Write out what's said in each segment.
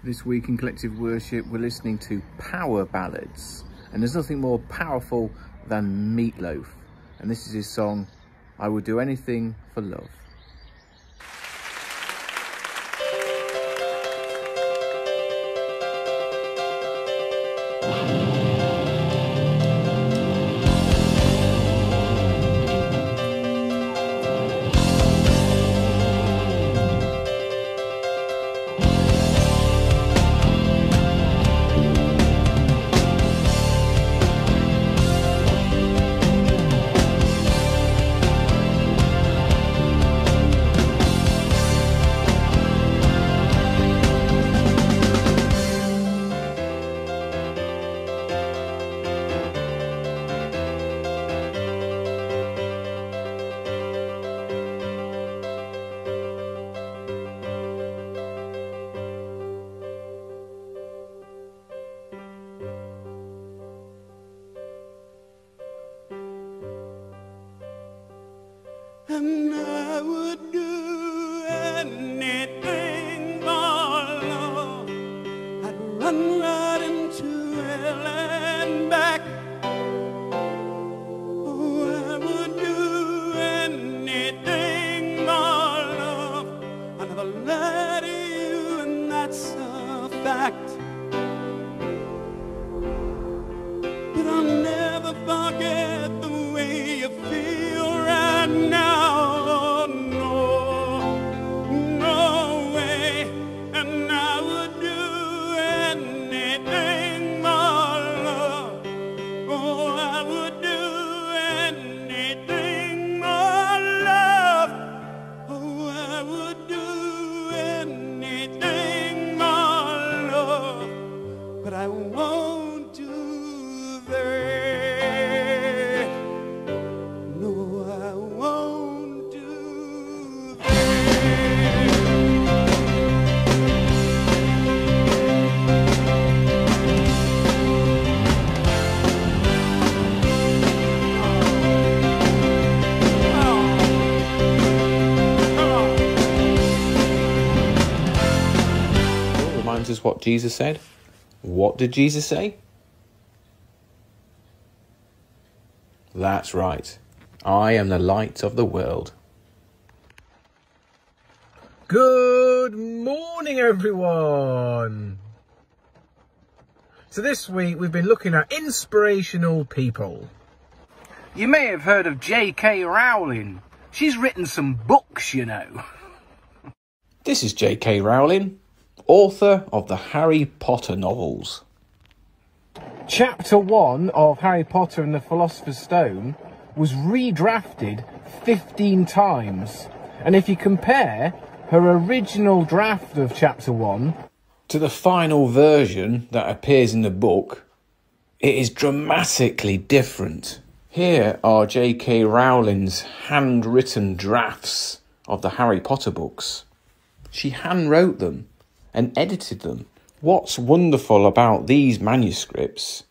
This week in Collective Worship, we're listening to power ballads. And there's nothing more powerful than Meatloaf. And this is his song, I Would Do Anything for Love. And I would do anything for love. I'd run right into hell and back. Oh, I would do anything for love. I never lie to you, and that's a fact. But I'll never forget the way you feel right now. I won't do that. No, I won't do that. It reminds us what Jesus said. What did Jesus say? That's right. I am the light of the world. Good morning, everyone. So this week we've been looking at inspirational people. You may have heard of JK Rowling. She's written some books, you know. This is JK Rowling, author of the Harry Potter novels. Chapter 1 of Harry Potter and the Philosopher's Stone was redrafted 15 times. And if you compare her original draft of Chapter 1 to the final version that appears in the book, it is dramatically different. Here are JK Rowling's handwritten drafts of the Harry Potter books. She handwrote them and edited them. What's wonderful about these manuscripts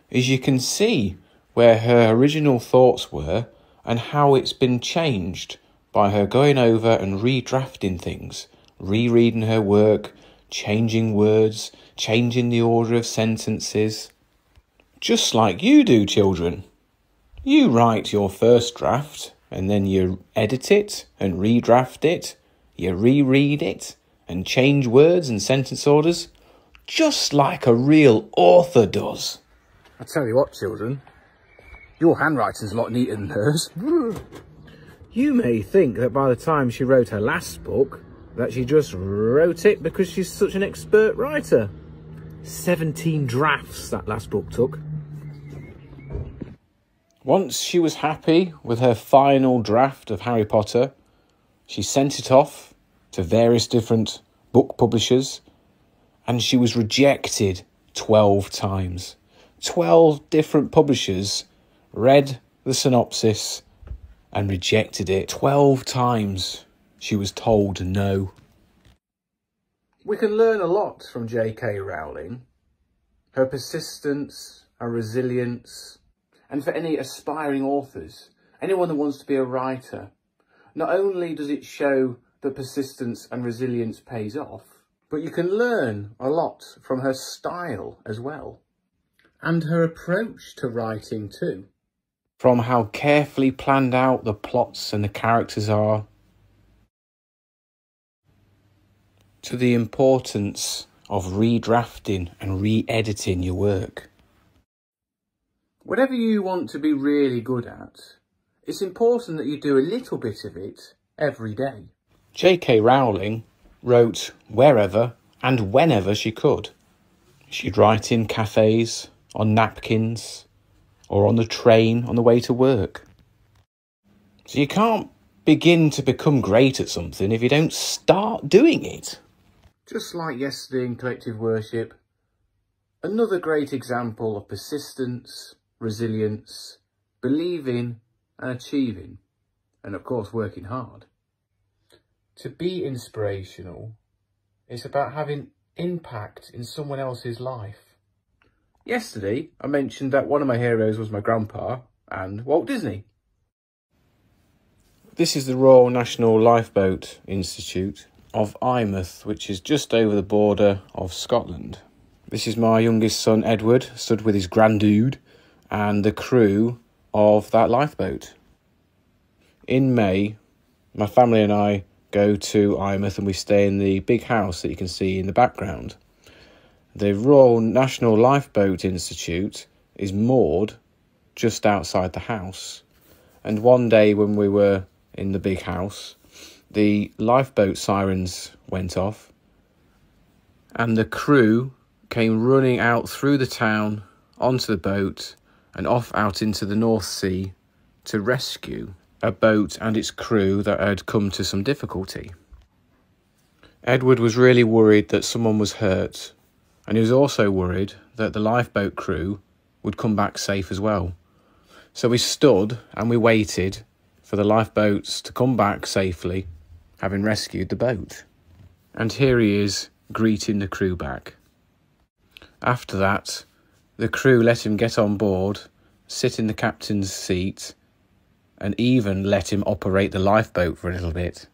is you can see where her original thoughts were and how it's been changed by her going over and redrafting things, rereading her work, changing words, changing the order of sentences. Just like you do, children. You write your first draft and then you edit it and redraft it, you reread it and change words and sentence orders, just like a real author does. I tell you what, children, your handwriting's a lot neater than hers. You may think that by the time she wrote her last book, that she just wrote it because she's such an expert writer. 17 drafts that last book took. Once she was happy with her final draft of Harry Potter, she sent it off to various different book publishers, and she was rejected 12 times. 12 different publishers read the synopsis and rejected it. 12 times she was told no. We can learn a lot from JK Rowling. Her persistence and resilience. And for any aspiring authors, anyone that wants to be a writer, not only does it show that persistence and resilience pays off, but you can learn a lot from her style as well. And her approach to writing too. From how carefully planned out the plots and the characters are, to the importance of redrafting and re-editing your work. Whatever you want to be really good at, it's important that you do a little bit of it every day. JK Rowling wrote wherever and whenever she could. She'd write in cafes, on napkins, or on the train on the way to work. So you can't begin to become great at something if you don't start doing it. Just like yesterday in collective worship, another great example of persistence, resilience, believing and achieving, and of course working hard. To be inspirational is about having impact in someone else's life. Yesterday I mentioned that one of my heroes was my grandpa and Walt Disney. This is the Royal National Lifeboat Institute of Eyemouth, which is just over the border of Scotland. This is my youngest son Edward, stood with his granddude and the crew of that lifeboat. In May, my family and I go to Eyemouth and we stay in the big house that you can see in the background. The Royal National Lifeboat Institute is moored just outside the house. And one day when we were in the big house, the lifeboat sirens went off and the crew came running out through the town onto the boat and off out into the North Sea to rescue a boat and its crew that had come to some difficulty. Edward was really worried that someone was hurt, and he was also worried that the lifeboat crew would come back safe as well. So we stood and we waited for the lifeboats to come back safely, having rescued the boat. And here he is, greeting the crew back. After that, the crew let him get on board, sit in the captain's seat, and even let him operate the lifeboat for a little bit.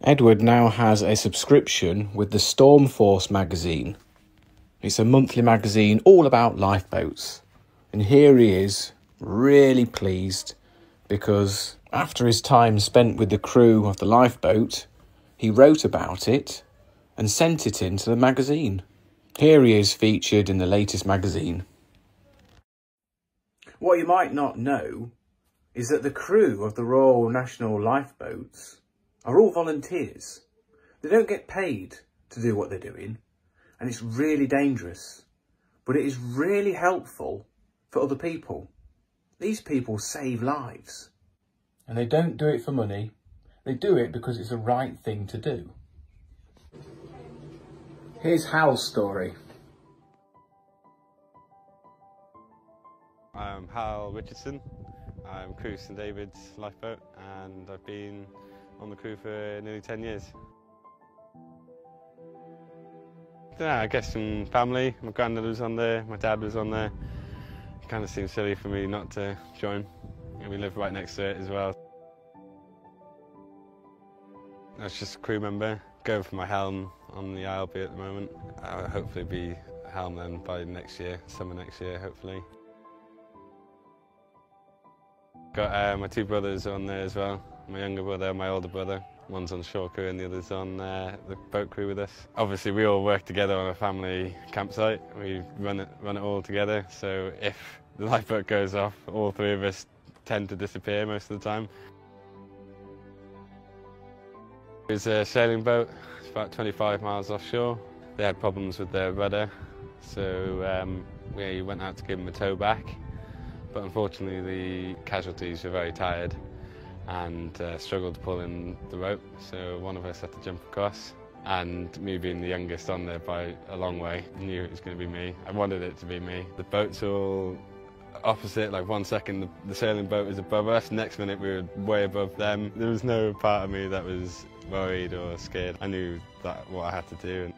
Edward now has a subscription with the Storm Force magazine. It's a monthly magazine all about lifeboats. And here he is, really pleased, because after his time spent with the crew of the lifeboat, he wrote about it and sent it in to the magazine. Here he is featured in the latest magazine. What you might not know is that the crew of the Royal National Lifeboats are all volunteers. They don't get paid to do what they're doing, and it's really dangerous, but it is really helpful for other people. These people save lives. And they don't do it for money. They do it because it's the right thing to do. Here's Hal's story. I'm Hal Richardson. I'm crew St David's lifeboat and I've been on the crew for nearly 10 years. I guess some family. My granddad was on there, my dad was on there. It kind of seemed silly for me not to join. And we live right next to it as well. I was just a crew member, going for my helm on the ILB at the moment. I'll hopefully be a helm then by next year, summer next year hopefully. Got my two brothers on there as well, my younger brother and my older brother. One's on shore crew and the other's on the boat crew with us. Obviously we all work together on a family campsite. We run it all together, so if the lifeboat goes off, all three of us tend to disappear most of the time. It was a sailing boat, it's about 25 miles offshore. They had problems with their rudder, so we went out to give them a tow back. But unfortunately the casualties were very tired and struggled to pull in the rope, so one of us had to jump across. And me being the youngest on there by a long way, I knew it was going to be me. I wanted it to be me. The boats were all opposite, like 1 second the sailing boat was above us, next minute we were way above them. There was no part of me that was worried or scared. I knew that what I had to do, and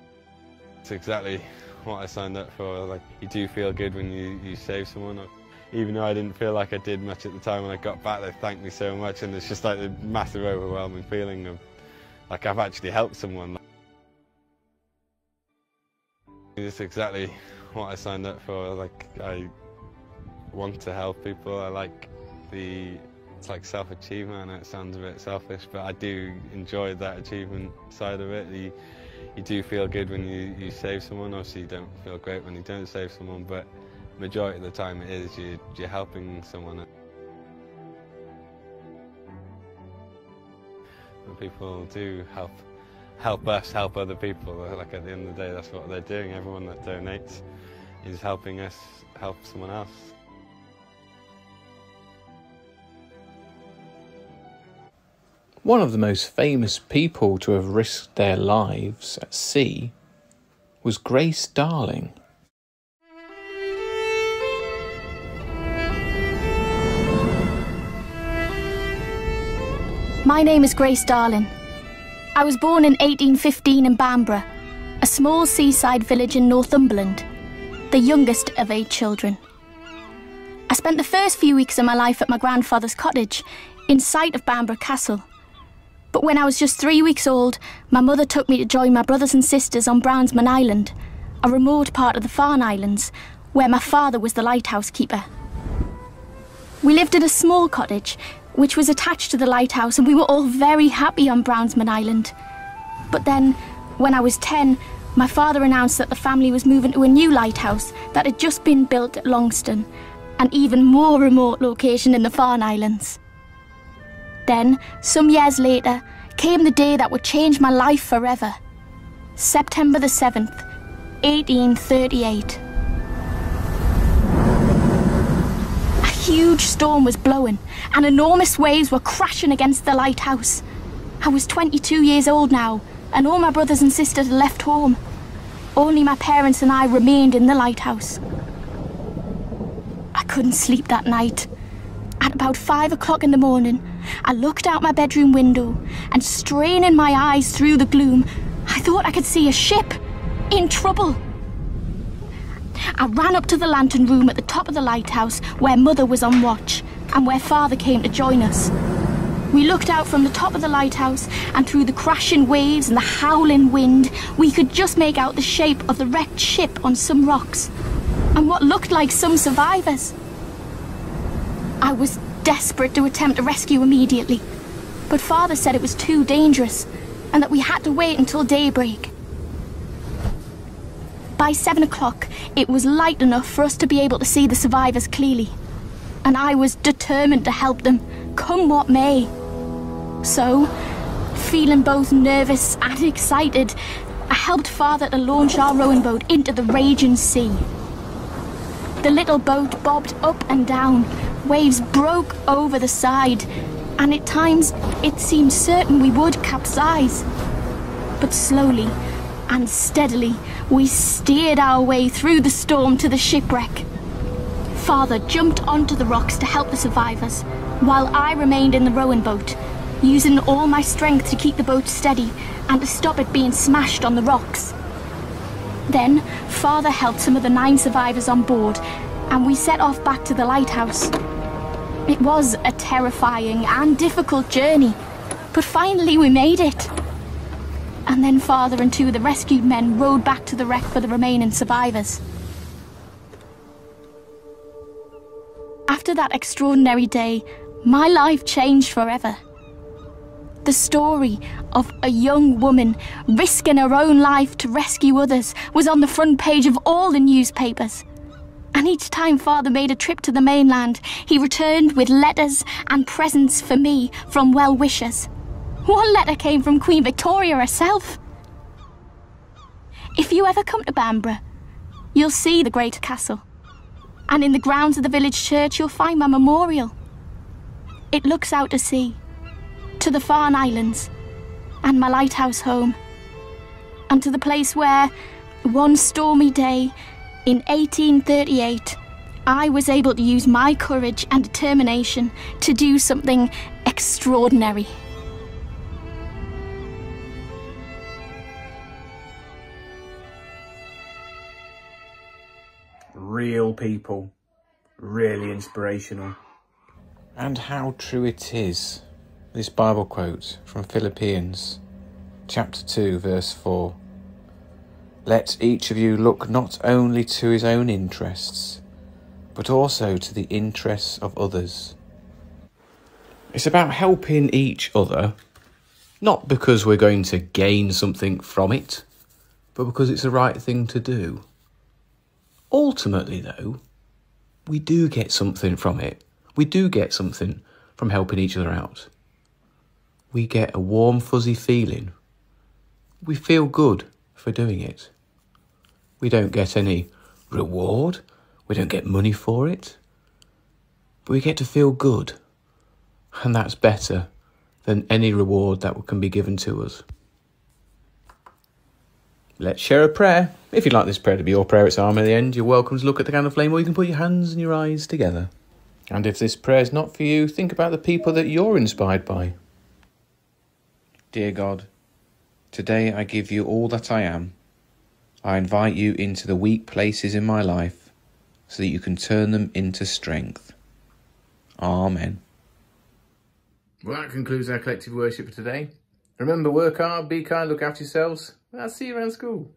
it's exactly what I signed up for. Like, you do feel good when you save someone. Even though I didn't feel like I did much at the time, when I got back they thanked me so much, and it's just like a massive overwhelming feeling of like I've actually helped someone. It's exactly what I signed up for. Like, I want to help people. I like it's like self-achievement. I know it sounds a bit selfish, but I do enjoy that achievement side of it. You do feel good when you save someone. Obviously you don't feel great when you don't save someone, but majority of the time it is you're helping someone. When people do help us help other people, like at the end of the day that's what they're doing. Everyone that donates is helping us help someone else. One of the most famous people to have risked their lives at sea was Grace Darling. My name is Grace Darling. I was born in 1815 in Bamborough, a small seaside village in Northumberland, the youngest of 8 children. I spent the first few weeks of my life at my grandfather's cottage, in sight of Bamborough Castle. But when I was just 3 weeks old, my mother took me to join my brothers and sisters on Brownsman Island, a remote part of the Farne Islands, where my father was the lighthouse keeper. We lived in a small cottage, which was attached to the lighthouse, and we were all very happy on Brownsman Island. But then, when I was 10, my father announced that the family was moving to a new lighthouse that had just been built at Longston, an even more remote location in the Farne Islands. Then, some years later, came the day that would change my life forever. September the 7th, 1838. A huge storm was blowing, and enormous waves were crashing against the lighthouse. I was 22 years old now, and all my brothers and sisters had left home. Only my parents and I remained in the lighthouse. I couldn't sleep that night. At about 5 o'clock in the morning, I looked out my bedroom window, and straining my eyes through the gloom, I thought I could see a ship in trouble. I ran up to the lantern room at the top of the lighthouse where Mother was on watch and where Father came to join us. We looked out from the top of the lighthouse, and through the crashing waves and the howling wind, we could just make out the shape of the wrecked ship on some rocks and what looked like some survivors. I was desperate to attempt a rescue immediately, but Father said it was too dangerous and that we had to wait until daybreak. By 7 o'clock, it was light enough for us to be able to see the survivors clearly, and I was determined to help them, come what may. So, feeling both nervous and excited, I helped Father to launch our rowing boat into the raging sea. The little boat bobbed up and down, waves broke over the side, and at times it seemed certain we would capsize. But slowly and steadily, we steered our way through the storm to the shipwreck. Father jumped onto the rocks to help the survivors, while I remained in the rowing boat, using all my strength to keep the boat steady and to stop it being smashed on the rocks. Then, Father helped some of the 9 survivors on board, and we set off back to the lighthouse. It was a terrifying and difficult journey, but finally we made it. And then Father and 2 of the rescued men rowed back to the wreck for the remaining survivors. After that extraordinary day, my life changed forever. The story of a young woman risking her own life to rescue others was on the front page of all the newspapers. And each time Father made a trip to the mainland, he returned with letters and presents for me from well-wishers. One letter came from Queen Victoria herself. If you ever come to Bamborough, you'll see the great castle. And in the grounds of the village church, you'll find my memorial. It looks out to sea, to the Farne Islands, and my lighthouse home, and to the place where, one stormy day, in 1838, I was able to use my courage and determination to do something extraordinary. Real people, really inspirational. And how true it is, this Bible quote from Philippians chapter 2 verse 4. Let each of you look not only to his own interests, but also to the interests of others. It's about helping each other, not because we're going to gain something from it, but because it's the right thing to do. Ultimately, though, we do get something from it. We do get something from helping each other out. We get a warm, fuzzy feeling. We feel good for doing it. We don't get any reward. We don't get money for it. But we get to feel good. And that's better than any reward that can be given to us. Let's share a prayer. If you'd like this prayer to be your prayer, it's arm at the end. You're welcome to look at the candle flame, or you can put your hands and your eyes together. And if this prayer is not for you, think about the people that you're inspired by. Dear God, today I give you all that I am. I invite you into the weak places in my life so that you can turn them into strength. Amen. Well, that concludes our collective worship for today. Remember, work hard, be kind, look after yourselves. I'll see you around school.